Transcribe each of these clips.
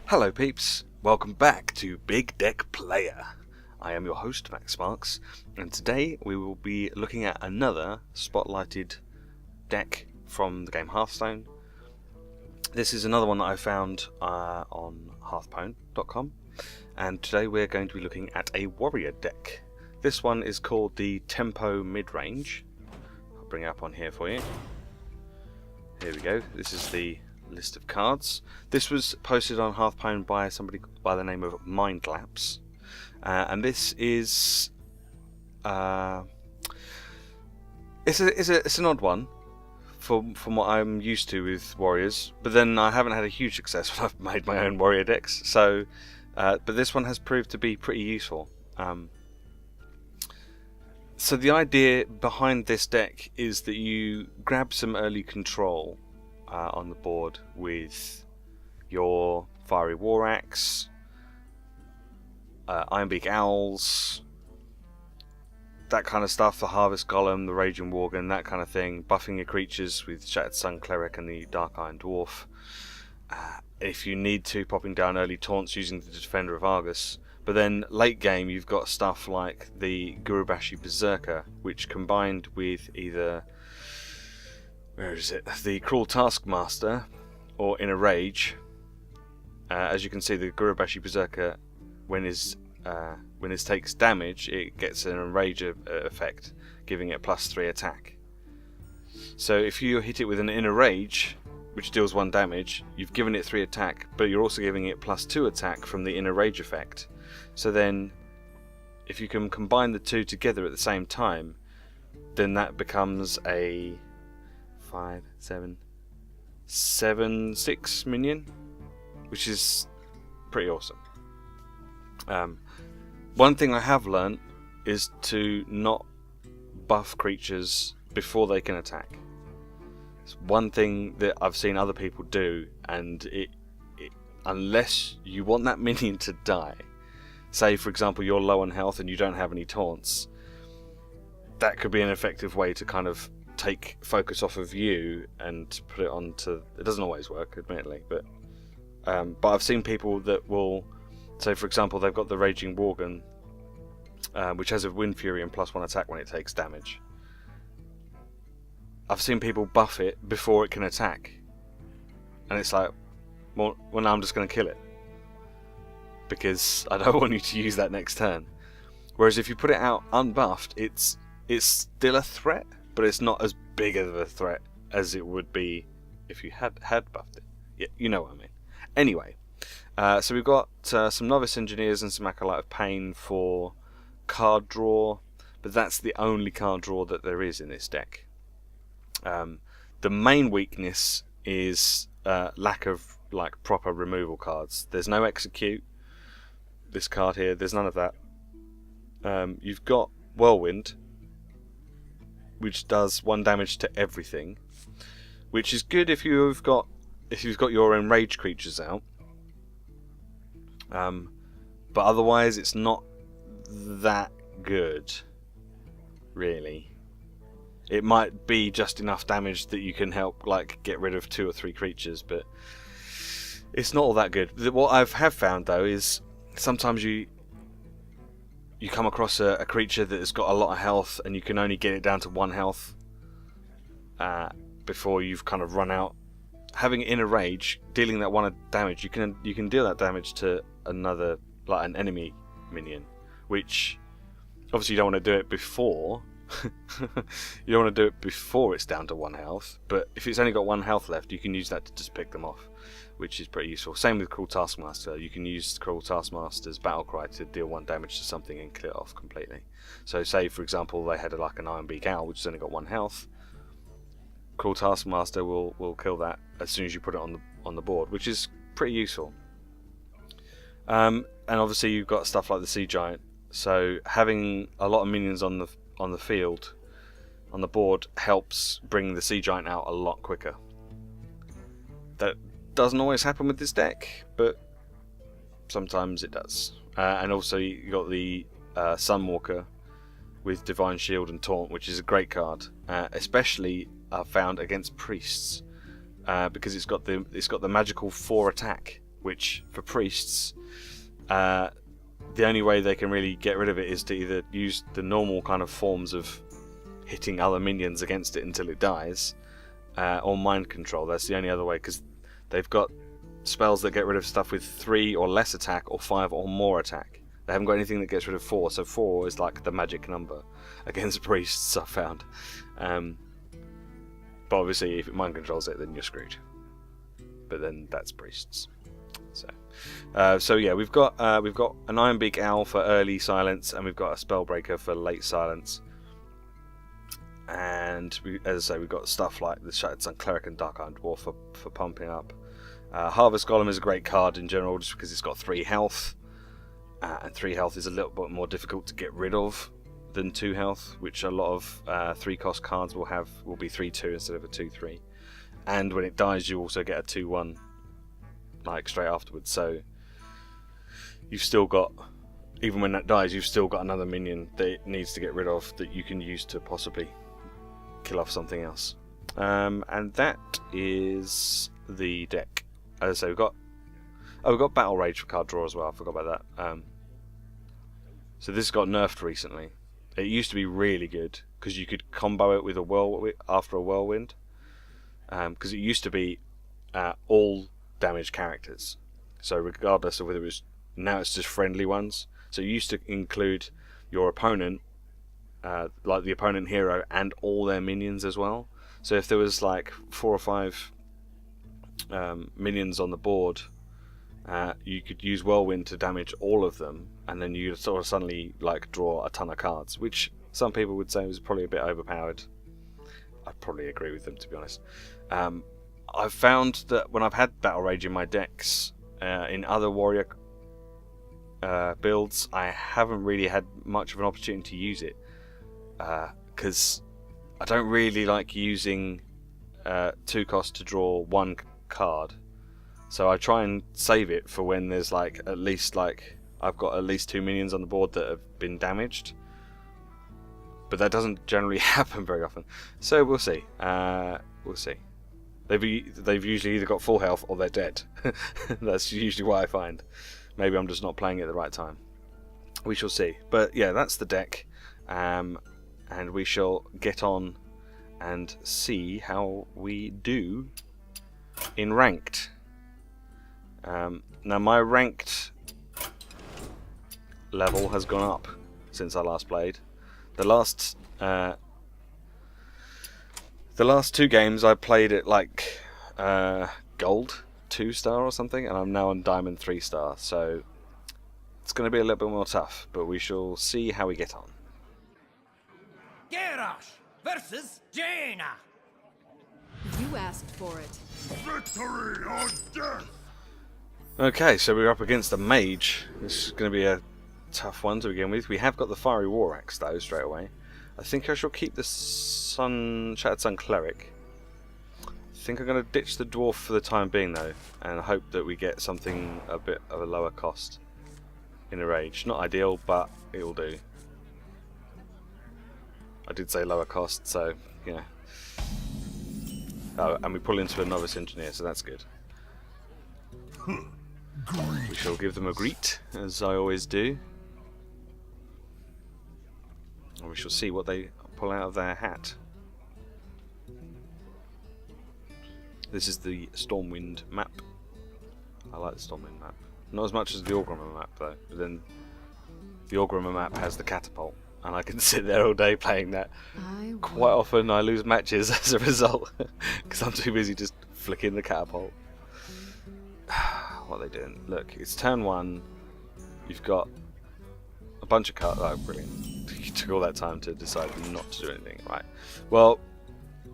Hello peeps, welcome back to Big Deck Playa. I am your host Max Marks, and today we will be looking at another spotlighted deck from the game Hearthstone. This is another one that I found on hearthstone.com, and today we're going to be looking at a warrior deck. This one is called the Tempo Midrange. I'll bring it up on here for you. Here we go, this is the list of cards. This was posted on Hearthstone by somebody by the name of Mindlapse, and this is it's an odd one from what I'm used to with warriors, but then I haven't had a huge success when I've made my own warrior decks. So, but this one has proved to be pretty useful. So the idea behind this deck is that you grab some early control on the board with your Fiery War Axe, Ironbeak Owls, that kind of stuff, the Harvest Golem, the Raging Worgen, that kind of thing, buffing your creatures with Shattered Sun Cleric and the Dark Iron Dwarf. If you need to, popping down early taunts using the Defender of Argus. But then late game you've got stuff like the Gurubashi Berserker, which combined with either the Cruel Taskmaster or In a Rage. As you can see, the Gurubashi Berserker, when his takes damage, it gets an enrage effect, giving it +3 attack. So if you hit it with an In a Rage, which deals 1 damage, you've given it 3 attack, but you're also giving it +2 attack from the In a Rage effect. So then, if you can combine the two together at the same time, then that becomes a 7/6 minion, which is pretty awesome. One thing I have learnt is to not buff creatures before they can attack. It's one thing that I've seen other people do, and unless you want that minion to die, say for example you're low on health and you don't have any taunts, that could be an effective way to kind of take focus off of you and put it onto. It doesn't always work, admittedly, but I've seen people that will, say for example they've got the Raging Worgen, which has a Wind Fury and +1 attack when it takes damage. I've seen people buff it before it can attack, and it's like, well now I'm just going to kill it because I don't want you to use that next turn. Whereas if you put it out unbuffed, it's still a threat, but it's not as big of a threat as it would be if you had buffed it. Yeah, you know what I mean. Anyway, so we've got some Novice Engineers and some Acolyte of Pain for card draw, but that's the only card draw that there is in this deck. The main weakness is lack of proper removal cards. There's no Execute. This card here, there's none of that. You've got Whirlwind, which does 1 damage to everything, which is good if you've got your enraged creatures out. But otherwise, it's not that good, really. It might be just enough damage that you can help get rid of 2 or 3 creatures, but it's not all that good. What I have found though is sometimes you come across a creature that has got a lot of health and you can only get it down to 1 health before you've kind of run out. Having it in a rage, dealing that 1 damage, you can deal that damage to another, an enemy minion, which obviously you don't want to do it before. You don't want to do it before it's down to 1 health, but if it's only got 1 health left, you can use that to just pick them off, which is pretty useful. Same with Cruel Taskmaster. You can use Cruel Taskmaster's Battlecry to deal 1 damage to something and kill it off completely. So say for example they had an Ironbeak Owl which has only got 1 health. Cruel Taskmaster will kill that as soon as you put it on the board, which is pretty useful. And obviously you've got stuff like the Sea Giant, so having a lot of minions on the field, on the board, helps bring the Sea Giant out a lot quicker. That doesn't always happen with this deck, but sometimes it does. And also you got the Sunwalker with Divine Shield and Taunt, which is a great card, especially found against priests, because it's got the magical 4 attack which for priests, the only way they can really get rid of it is to either use the normal kind of forms of hitting other minions against it until it dies, or mind control. That's the only other way, because they've got spells that get rid of stuff with 3 or less attack or 5 or more attack. They haven't got anything that gets rid of 4, so 4 is like the magic number against priests, I've found. But obviously if it mind controls it, then you're screwed. But then that's priests. So yeah, we've got an Ironbeak Owl for early silence, and we've got a Spellbreaker for late silence. And as I say, we've got stuff like the Shattered Sun Cleric and Dark Iron Dwarf for pumping up. Harvest Golem is a great card in general, just because it's got 3 health, and 3 health is a little bit more difficult to get rid of than 2 health, which a lot of 3-cost cards will be 3/2 instead of a 2/3. And when it dies, you also get a 2/1 like straight afterwards. So you've still got, even when that dies, you've still got another minion that it needs to get rid of that you can use to possibly kill off something else. And that is the deck. As I say, we've got Battle Rage for card draw as well. I forgot about that. So this got nerfed recently. It used to be really good because you could combo it with after a whirlwind. Because it used to be all damage characters. So regardless of whether it was, now it's just friendly ones. So you used to include your opponent, like the opponent hero, and all their minions as well. So if there was like 4 or 5 minions on the board, you could use Whirlwind to damage all of them, and then you sort of suddenly like draw a ton of cards, which some people would say was probably a bit overpowered. I'd probably agree with them, to be honest. I've found that when I've had Battle Rage in my decks, in other warrior builds, I haven't really had much of an opportunity to use it, because I don't really like using 2 cost to draw 1 card. So I try and save it for when there's like at least I've got at least 2 minions on the board that have been damaged. But that doesn't generally happen very often. So we'll see. We'll see. They've usually either got full health or they're dead. That's usually what I find. Maybe I'm just not playing it at the right time. We shall see. But yeah, that's the deck. And we shall get on and see how we do in ranked. Now my ranked level has gone up since I last played. The last 2 games I played it like gold 2-star or something, and I'm now on diamond 3-star, so it's going to be a little bit more tough, but we shall see how we get on. Garrosh versus Jaina. You asked for it. Victory or death. Okay, so we're up against a mage. This is going to be a tough one to begin with. We have got the Fiery War Axe though straight away. I think I shall keep the Shattered Sun Cleric. I think I'm going to ditch the Dwarf for the time being though, and hope that we get something a bit of a lower cost in a rage. Not ideal, but it will do. I did say lower cost, so you know. Oh, and we pull into a Novice Engineer, so that's good. We shall give them a greet, as I always do. And we shall see what they pull out of their hat. This is the Stormwind map. I like the Stormwind map. Not as much as the Orgrimmar map though, but then the Orgrimmar map has the catapult, and I can sit there all day playing that. Quite often I lose matches as a result, because I'm too busy just flicking the catapult. What are they doing? Look, it's turn 1. You've got a bunch of cards. Oh, brilliant. You took all that time to decide not to do anything. Right. Well,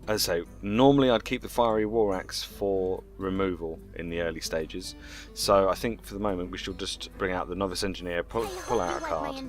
as I say, normally I'd keep the Fiery War Axe for removal in the early stages. So I think for the moment we shall just bring out the Novice Engineer, pull out a card.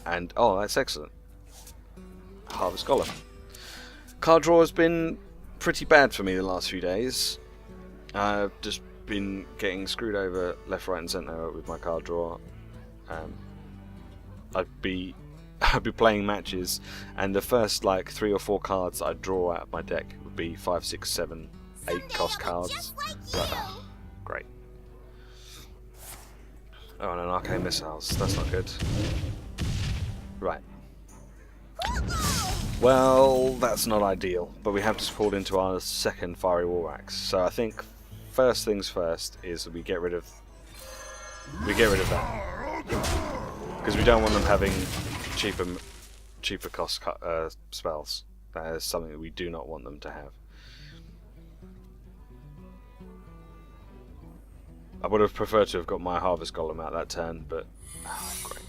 And, oh, that's excellent. Harvest Golem. Card draw has been pretty bad for me the last few days. I've just been getting screwed over left, right and centre with my card draw. I'd be playing matches, and the first like 3 or 4 cards I'd draw out of my deck would be 5, 6, 7, 8 cost cards. But, great. Oh, and an arcane missiles. That's not good. Right. Well, that's not ideal, but we have just pulled into our second fiery war axe. So I think first things first is we get rid of that, because we don't want them having cheaper cost spells. That is something that we do not want them to have. I would have preferred to have got my harvest golem out that turn, but great.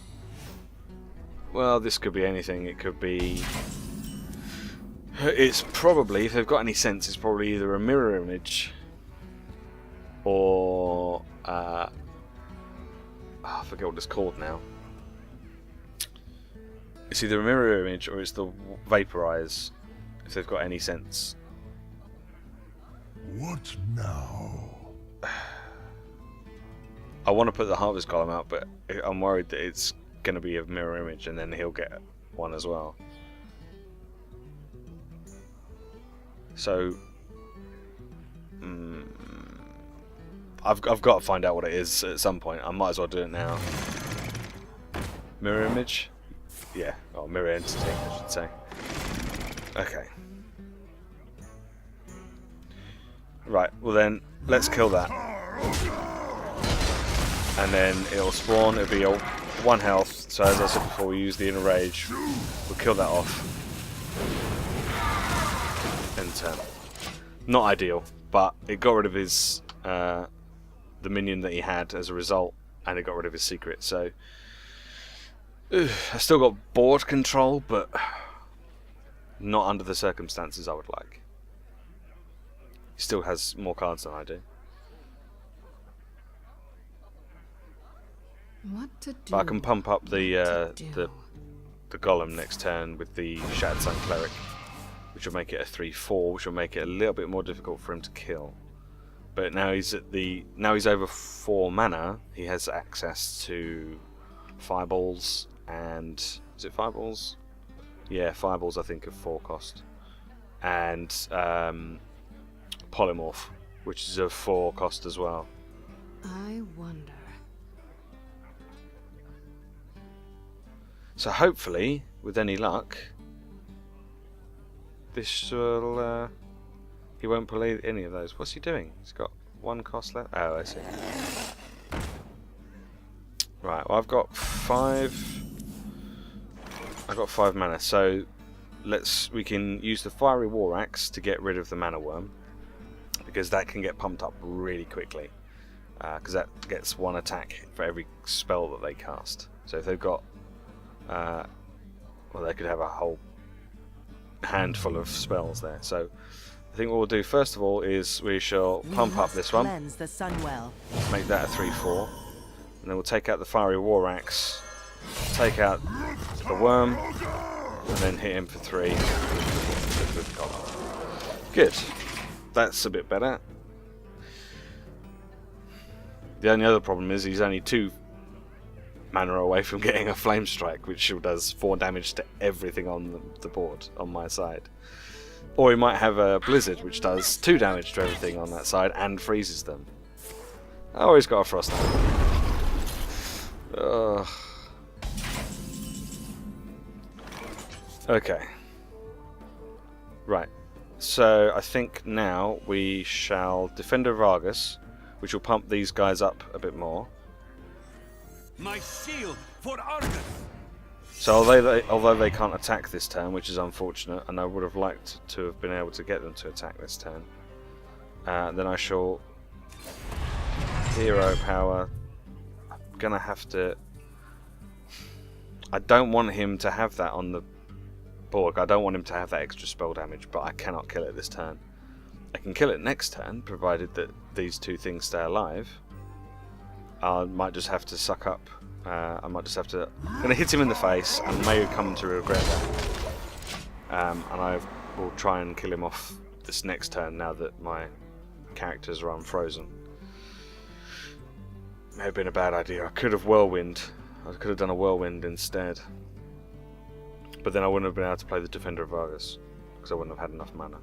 Well, this could be anything. It could be. It's probably, if they've got any sense, it's probably either a mirror image or I forget what it's called now. It's either a mirror image or it's the vaporize, if they've got any sense. What now? I want to put the harvest column out, but I'm worried that it's going to be a mirror image and then he'll get one as well. So I've got to find out what it is at some point. I might as well do it now. Mirror image? Yeah, or mirror entity, I should say. Okay. Right, well then, let's kill that. And then it'll spawn, it'll be 1 health, so as I said before, we use the inner rage. We'll kill that off. End turn. Not ideal, but it got rid of his, the minion that he had as a result, and it got rid of his secret, so... I still got board control, but not under the circumstances I would like. He still has more cards than I do. What to do? But I can pump up the golem next turn with the Shattered Sun Cleric, which will make it a 3/4, which will make it a little bit more difficult for him to kill. But now he's over 4 mana. He has access to fireballs and is it fireballs? Yeah, fireballs I think of 4 cost, and polymorph, which is a 4 cost as well. I wonder. So hopefully, with any luck, this will... he won't play any of those. What's he doing? He's got 1 cost left. Oh, I see. Right, well I've got 5... I've got 5 mana, so we can use the Fiery War Axe to get rid of the Mana Worm, because that can get pumped up really quickly, because that gets 1 attack for every spell that they cast. So if they've got well, they could have a whole handful of spells there. So I think what we'll do first of all is we shall pump up this one, the sun well. make that a 3/4, and then we'll take out the Fiery War Axe, take out the worm, and then hit him for 3 with the golem. Good. That's a bit better. The only other problem is he's only 2 mana away from getting a Flame Strike, which does 4 damage to everything on the board on my side. Or he might have a Blizzard, which does 2 damage to everything on that side and freezes them. Oh, he's got a Frost Ugh. Okay. Right. So I think now we shall Defender of Argus, which will pump these guys up a bit more. My shield for Argus! So although they can't attack this turn, which is unfortunate, and I would have liked to have been able to get them to attack this turn, then I shall Hero Power. I'm gonna have to... I don't want him to have that on the board. I don't want him to have that extra spell damage, but I cannot kill it this turn. I can kill it next turn, provided that these 2 things stay alive. I might just have to suck up. I might just have to... I'm going to hit him in the face and may come to regret that. And I will try and kill him off this next turn now that my characters are unfrozen. May have been a bad idea. I could have Whirlwind. I could have done a Whirlwind instead. But then I wouldn't have been able to play the Defender of Argus, because I wouldn't have had enough mana.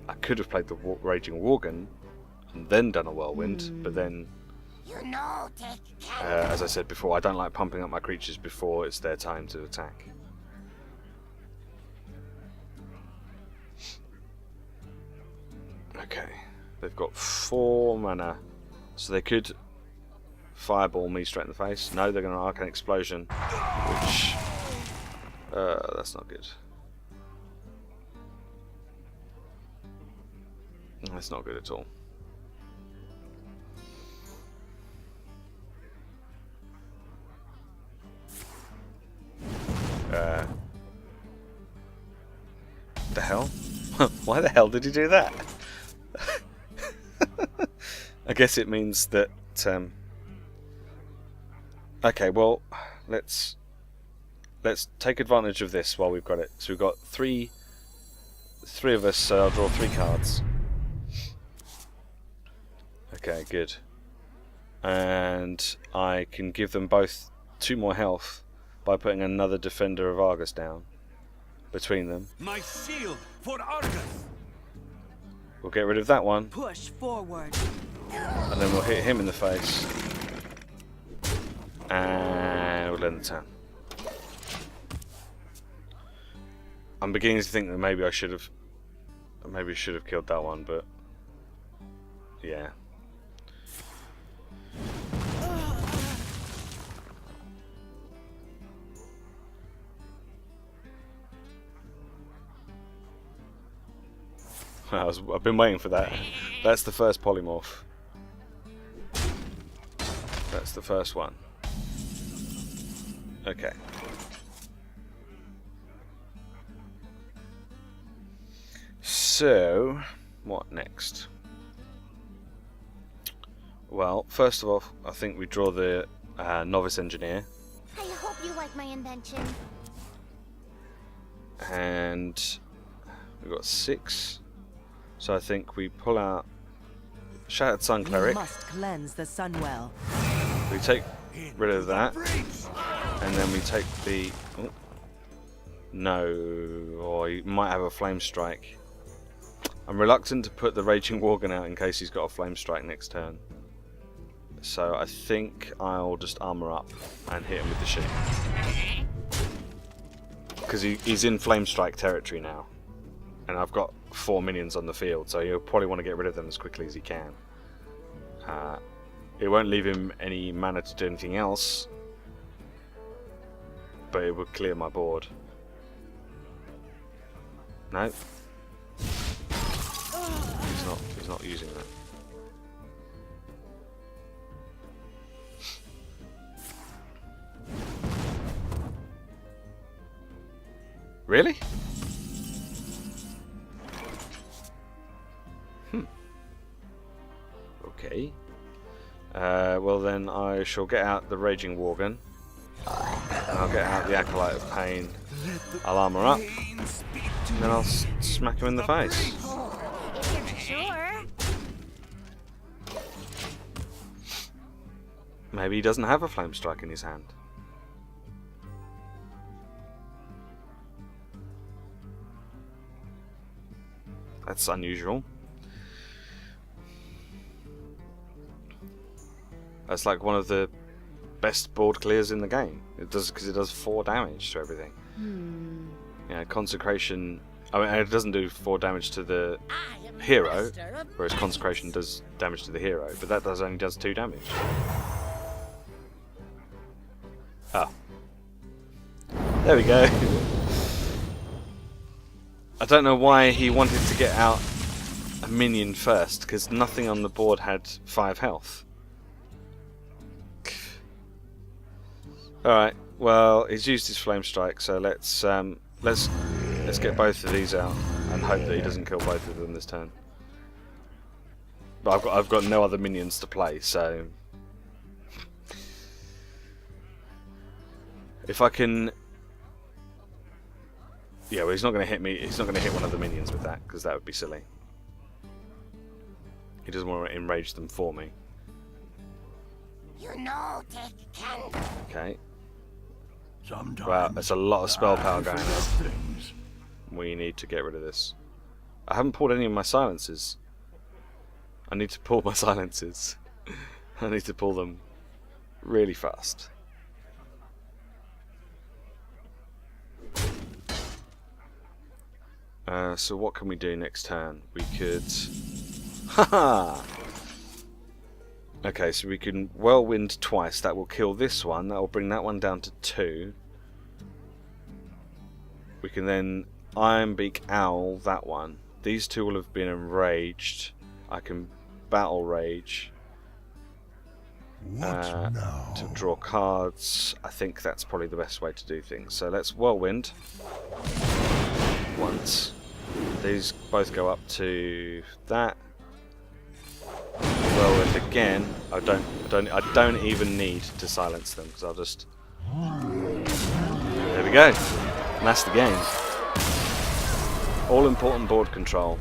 I could have played the Raging Worgen and then done a Whirlwind, but then As I said before, I don't like pumping up my creatures before it's their time to attack. Okay, they've got 4 mana, so they could fireball me straight in the face. No, they're going to Arcane Explosion, which that's not good. That's not good at all. The hell? Why the hell did he do that? I guess it means that. Okay, well, let's take advantage of this while we've got it. So we've got three of us. So I'll draw 3 cards. Okay, good. And I can give them both 2 more health by putting another Defender of Argus down between them. My shield for Argus. We'll get rid of that one. Push forward. And then we'll hit him in the face. And we'll end the turn. I'm beginning to think that maybe I should have killed that one, but yeah. I've been waiting for that. That's the first polymorph. That's the first one. Okay. So, what next? Well, first of all, I think we draw the Novice Engineer. I hope you like my invention. And we've got 6. So I think we pull out Shattered Sun Cleric. You must cleanse the Sunwell. We take rid of that, and then we take the. Oh, no, or he might have a Flame Strike. I'm reluctant to put the Raging Worgen out in case he's got a Flame Strike next turn. So I think I'll just armor up and hit him with the shield, because he's in Flame Strike territory now, and I've got 4 minions on the field, so he'll probably want to get rid of them as quickly as he can. It won't leave him any mana to do anything else, but it would clear my board. No, he's not using that. Really? Okay. Well then I shall get out the Raging Worgen. And I'll get out the Acolyte of Pain. I'll armor up. And then I'll smack him in the face. If you're sure. Maybe he doesn't have a Flame Strike in his hand. That's unusual. That's like one of the best board clears in the game. It does, because it does 4 damage to everything. Yeah, Consecration. I mean, it doesn't do 4 damage to the hero, whereas Consecration does damage to the hero, but that only does 2 damage. Ah, there we go. I don't know why he wanted to get out a minion first, because nothing on the board had 5 health. Alright, well, he's used his Flame Strike, so let's get both of these out and hope that he doesn't kill both of them this turn. But I've got no other minions to play, so if I can. Yeah, well, he's not going to hit me. He's not going to hit one of the minions with that, because that would be silly. He doesn't want to enrage them for me. You know they can. Okay. Sometimes Wow, that's a lot of spell power I going forget out. things. We need to get rid of this. I haven't pulled any of my silences. I need to pull my silences. I need to pull them really fast. So what can we do next turn? We could... Haha! Okay, so we can Whirlwind twice. That will kill this one. That will bring that one down to 2. We can then Ironbeak Owl that one. These two will have been enraged. I can Battle Rage to draw cards. I think that's probably the best way to do things. So let's Whirlwind once. These both go up to that. Whirlwind again. I don't even need to silence them because I'll just. There we go. And that's the game. All important board control.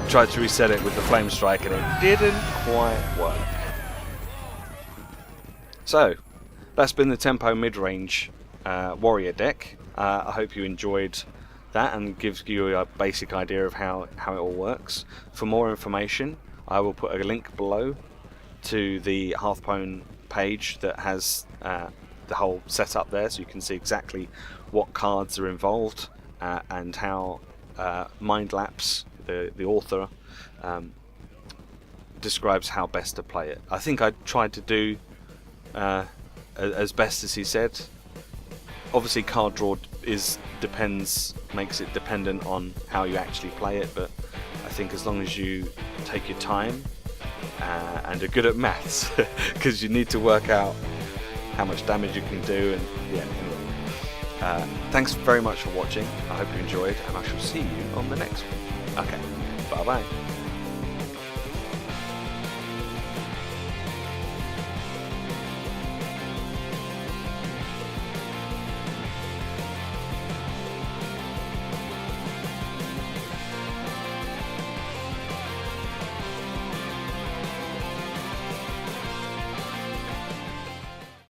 Tried to reset it with the Flame Strike and it didn't quite work. So, that's been the Tempo Midrange Warrior deck. I hope you enjoyed that and gives you a basic idea of how it all works. For more information, I will put a link below to the Hearthstone page that has the whole setup there, so you can see exactly what cards are involved and how Mindlapse, the author, describes how best to play it. I think I tried to do as best as he said. Obviously card draw makes it dependent on how you actually play it, but I think as long as you take your time and are good at maths, because you need to work out how much damage you can do, and yeah, anyway. Thanks very much for watching. I hope you enjoyed, and I shall see you on the next one. Okay, bye bye.